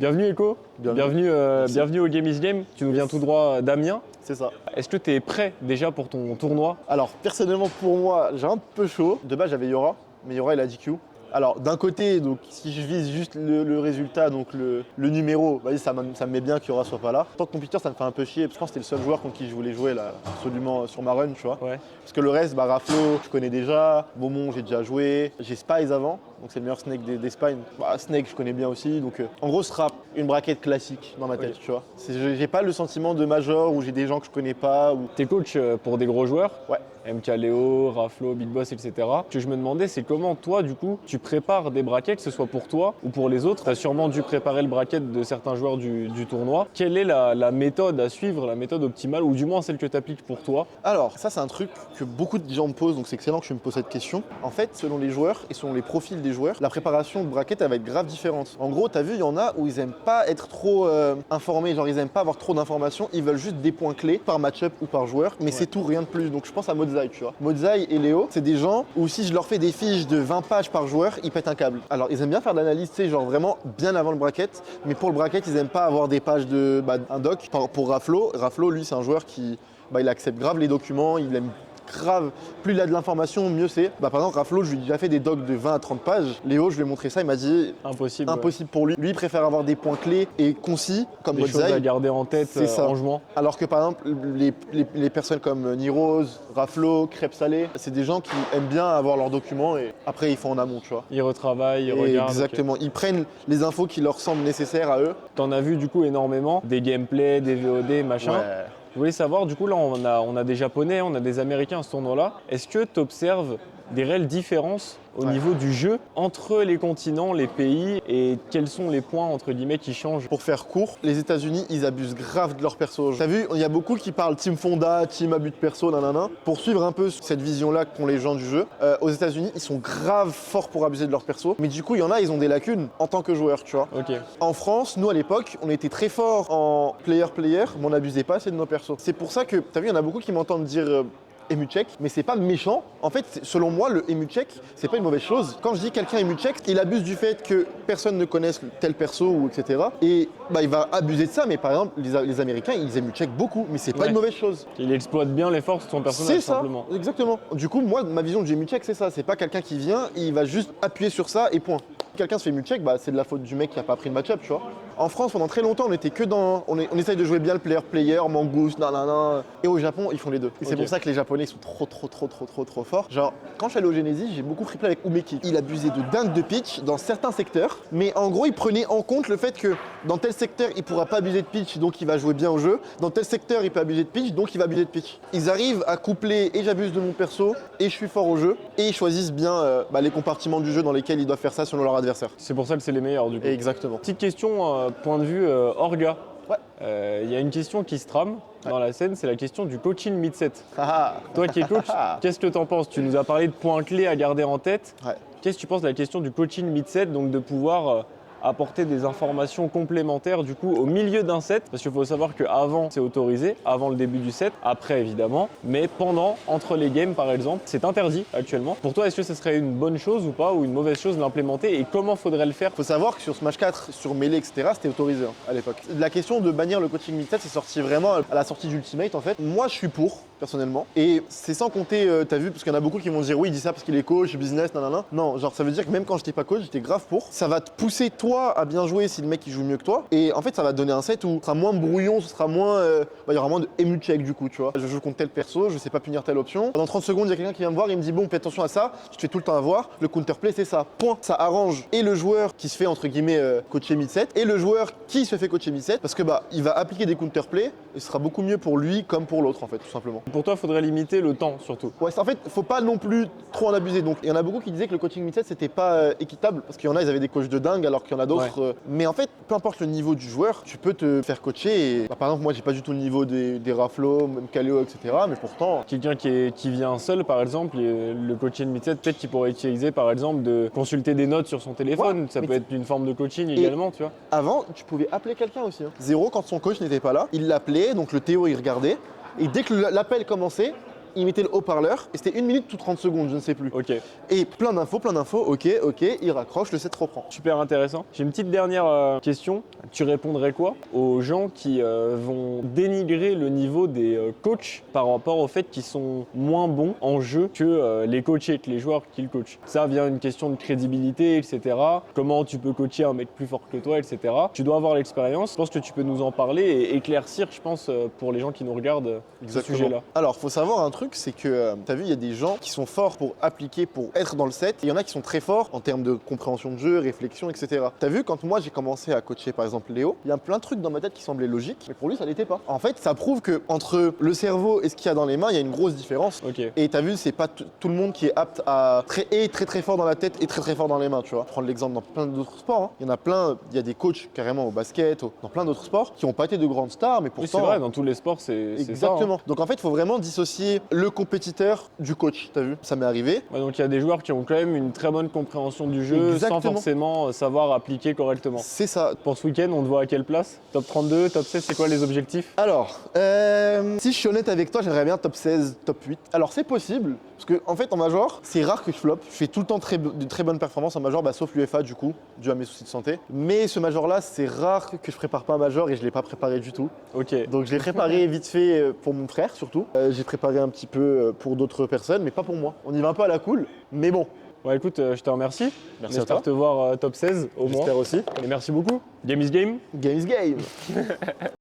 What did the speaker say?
Bienvenue Eko, bienvenue au Game is Game, tu nous viens tout droit d'Amiens. C'est ça. Est-ce que tu es prêt déjà pour ton tournoi? Alors personnellement pour moi, j'ai un peu chaud. De base j'avais Yora, mais Yora il a DQ. Alors d'un côté, donc si je vise juste le résultat, donc le numéro, vas-y ça me met bien qu'Yora soit pas là. En tant que compétiteur ça me fait un peu chier, parce que je pense que c'était le seul joueur contre qui je voulais jouer là, absolument sur ma run, tu vois. Ouais. Parce que le reste, Raflo, je connais déjà, Beaumont j'ai déjà joué, j'ai Spies avant, donc c'est le meilleur Snake des Spies. Snake je connais bien aussi, donc en gros ce sera une braquette classique dans ma tête, tu vois. J'ai pas le sentiment de major où j'ai des gens que je connais pas. T'es coach pour des gros joueurs? Ouais. MKLeo, Raflo, Big Boss, etc. Ce que je me demandais, c'est comment toi, du coup, tu prépares des brackets, que ce soit pour toi ou pour les autres. Tu as sûrement dû préparer le bracket de certains joueurs du tournoi. Quelle est la méthode à suivre, la méthode optimale, ou du moins celle que tu appliques pour toi? Alors, ça, c'est un truc que beaucoup de gens me posent, donc c'est excellent que je me pose cette question. En fait, selon les joueurs et selon les profils des joueurs, la préparation de bracket, elle va être grave différente. En gros, tu as vu, il y en a où ils aiment pas être trop informés, genre ils aiment pas avoir trop d'informations, ils veulent juste des points clés par match-up ou par joueur, mais c'est tout, rien de plus. Donc je pense à Modzai, tu vois. Modzai et Léo, c'est des gens où si je leur fais des fiches de 20 pages par joueur, ils pètent un câble. Alors ils aiment bien faire de l'analyse, tu sais, genre vraiment bien avant le bracket, mais pour le bracket, ils aiment pas avoir des pages de un doc. Pour Raflo, lui c'est un joueur qui il accepte grave les documents, il aime grave, plus il a de l'information, mieux c'est. Par exemple, Raflo, je lui ai déjà fait des docs de 20 à 30 pages. Léo, je lui ai montré ça, il m'a dit impossible pour lui. Lui, il préfère avoir des points clés et concis, comme des choses à garder en tête en jouant. Alors que par exemple, les personnes comme Nirose, Raflo, Crêpes Salées, c'est des gens qui aiment bien avoir leurs documents et après ils font en amont, tu vois. Ils retravaillent, ils regardent. Exactement, ils prennent les infos qui leur semblent nécessaires à eux. T'en as vu du coup énormément, des gameplays, des VOD, machin. Ouais. Je voulais savoir, du coup, là, on a des Japonais, on a des Américains à ce tournoi-là. Est-ce que tu observes des réelles différences au niveau du jeu entre les continents, les pays, et quels sont les points, entre guillemets, qui changent? Pour faire court, les États-Unis, ils abusent grave de leur perso. T'as vu, il y a beaucoup qui parlent team Fonda, team abus de perso, nanana. Pour suivre un peu cette vision-là qu'ont les gens du jeu, aux États-Unis, ils sont grave forts pour abuser de leur perso. Mais du coup, il y en a, ils ont des lacunes en tant que joueurs, tu vois. Ok. En France, nous à l'époque, on était très forts en player-player, mais on n'abusait pas assez de nos persos. C'est pour ça que, t'as vu, il y en a beaucoup qui m'entendent dire emu check, mais c'est pas méchant. En fait, selon moi, le emu check, c'est pas une mauvaise chose. Quand je dis quelqu'un emu check, il abuse du fait que personne ne connaisse tel perso ou etc. Et il va abuser de ça. Mais par exemple, les Américains, ils emu check beaucoup, mais c'est pas une mauvaise chose. Il exploite bien les forces de son personnage, c'est ça, simplement. Exactement. Du coup, moi, ma vision du emu check, c'est ça. C'est pas quelqu'un qui vient, il va juste appuyer sur ça et point. Quelqu'un se fait emu check, c'est de la faute du mec qui a pas pris le match-up, tu vois. En France, pendant très longtemps, on était que dans. On essaye de jouer bien le player-player, Mangouste, nanana. Et au Japon, ils font les deux. Et c'est pour ça que les Japonais sont trop forts. Genre, quand je suis allé au Genesis, j'ai beaucoup triplé avec Umeki. Il abusait de dingue de pitch dans certains secteurs. Mais en gros, il prenait en compte le fait que dans tel secteur, il pourra pas abuser de pitch, donc il va jouer bien au jeu. Dans tel secteur, il peut abuser de pitch, donc il va abuser de pitch. Ils arrivent à coupler et j'abuse de mon perso, et je suis fort au jeu. Et ils choisissent bien les compartiments du jeu dans lesquels ils doivent faire ça selon leur adversaire. C'est pour ça que c'est les meilleurs, du coup. Exactement. Petite question, point de vue Orga. Ouais. Il y a une question qui se trame dans la scène, c'est la question du coaching mid-set. Ah. Toi qui es coach, qu'est-ce que tu en penses? Tu nous as parlé de points clés à garder en tête. Ouais. Qu'est-ce que tu penses de la question du coaching mid-set, donc de pouvoir apporter des informations complémentaires du coup au milieu d'un set? Parce qu'il faut savoir qu'avant c'est autorisé, avant le début du set, après évidemment, mais pendant, entre les games par exemple, c'est interdit actuellement. Pour toi, est-ce que ce serait une bonne chose ou pas, ou une mauvaise chose de l'implémenter, et comment faudrait le faire? Faut savoir que sur Smash 4, sur Melee, etc., c'était autorisé à l'époque. La question de bannir le coaching mid-set, c'est sorti vraiment à la sortie d'Ultimate en fait. Moi je suis pour, personnellement, et c'est sans compter, t'as vu, parce qu'il y en a beaucoup qui vont dire oui, il dit ça parce qu'il est coach, business, nanana. Non, genre ça veut dire que même quand j'étais pas coach, j'étais grave pour. Ça va te pousser toi à bien jouer si le mec il joue mieux que toi, et en fait ça va te donner un set où ce sera moins brouillon, ce sera moins, il y aura moins de emu check du coup, tu vois. Je joue contre tel perso, je sais pas punir telle option. Pendant 30 secondes, il y a quelqu'un qui vient me voir et il me dit bon, fais attention à ça, je te fais tout le temps avoir. Le counterplay c'est ça. Point. Ça arrange et le joueur qui se fait entre guillemets coacher mid-set et le joueur qui se fait coacher mid-set, parce que il va appliquer des counterplays et ce sera beaucoup mieux pour lui comme pour l'autre en fait, tout simplement. Pour toi, il faudrait limiter le temps surtout. Ouais, en fait, faut pas non plus trop en abuser. Donc il y en a beaucoup qui disaient que le coaching mid-set c'était pas équitable, parce qu'il y en a ils avaient des coachs de dingue alors qu'il y en a d'autres. Mais en fait, peu importe le niveau du joueur, tu peux te faire coacher. Et, par exemple, moi, j'ai pas du tout le niveau des Raflo, même Kaleo, etc. Mais pourtant, quelqu'un qui vient seul, par exemple, le coaching mid-set, peut-être qu'il pourrait utiliser, par exemple, de consulter des notes sur son téléphone. Ça peut être une forme de coaching également, tu vois. Avant, tu pouvais appeler quelqu'un aussi. Zéro, quand son coach n'était pas là, il l'appelait, donc le Théo, il regardait. Et dès que l'appel commençait, il mettait le haut-parleur et c'était 1 minute ou 30 secondes, je ne sais plus. Ok, Et plein d'infos, ok, il raccroche, le set reprend. super intéressant. J'ai une petite dernière question. Tu répondrais quoi aux gens qui vont dénigrer le niveau des coachs par rapport au fait qu'ils sont moins bons en jeu que les coachés, que les joueurs qui le coachent? Ça vient une question de crédibilité, etc. Comment tu peux coacher un mec plus fort que toi, etc. Tu dois avoir l'expérience. Je pense que tu peux nous en parler et éclaircir, je pense, pour les gens qui nous regardent ce sujet-là. Alors, faut savoir un truc, c'est que, t'as vu, il y a des gens qui sont forts pour appliquer, pour être dans le set, et il y en a qui sont très forts en termes de compréhension de jeu, réflexion, etc. T'as vu, quand moi j'ai commencé à coacher, par exemple, Léo, il y a plein de trucs dans ma tête qui semblaient logiques, mais pour lui, ça l'était pas. En fait, ça prouve que entre le cerveau et ce qu'il y a dans les mains, il y a une grosse différence. Ok. Et t'as vu, c'est pas tout le monde qui est apte à très fort dans la tête et très fort dans les mains, tu vois. Prendre l'exemple dans plein d'autres sports, hein. Il y en a plein, il y a des coachs carrément au basket, dans plein d'autres sports, qui n'ont pas été de grandes stars, mais Oui, pourtant. c'est vrai, dans tous les sports, c'est ça. Exactement. Donc en fait, il faut vraiment dissocier le compétiteur du coach, t'as vu. Ça m'est arrivé. Ouais, donc il y a des joueurs qui ont quand même une très bonne compréhension du jeu Exactement. sans forcément savoir appliquer correctement. C'est ça. Pour ce week-end, on te voit à quelle place? Top 32, top 16, c'est quoi les objectifs? Alors, si je suis honnête avec toi, j'aimerais bien top 16, top 8. Alors c'est possible, parce que en fait en major, c'est rare que je flop. Je fais tout le temps de très bonnes performances en major, sauf l'UFA du coup, dû à mes soucis de santé. Mais ce major-là, c'est rare que je prépare pas un major et je l'ai pas préparé du tout. Ok. Donc je l'ai préparé vite fait pour mon frère surtout. J'ai préparé un petit peu pour d'autres personnes, mais pas pour moi. On y va un peu à la cool, mais bon. Ouais, écoute, je te remercie. Merci à J'espère toi. te voir top 16 au moins. J'espère aussi. Et merci beaucoup. Game is game. Game is game.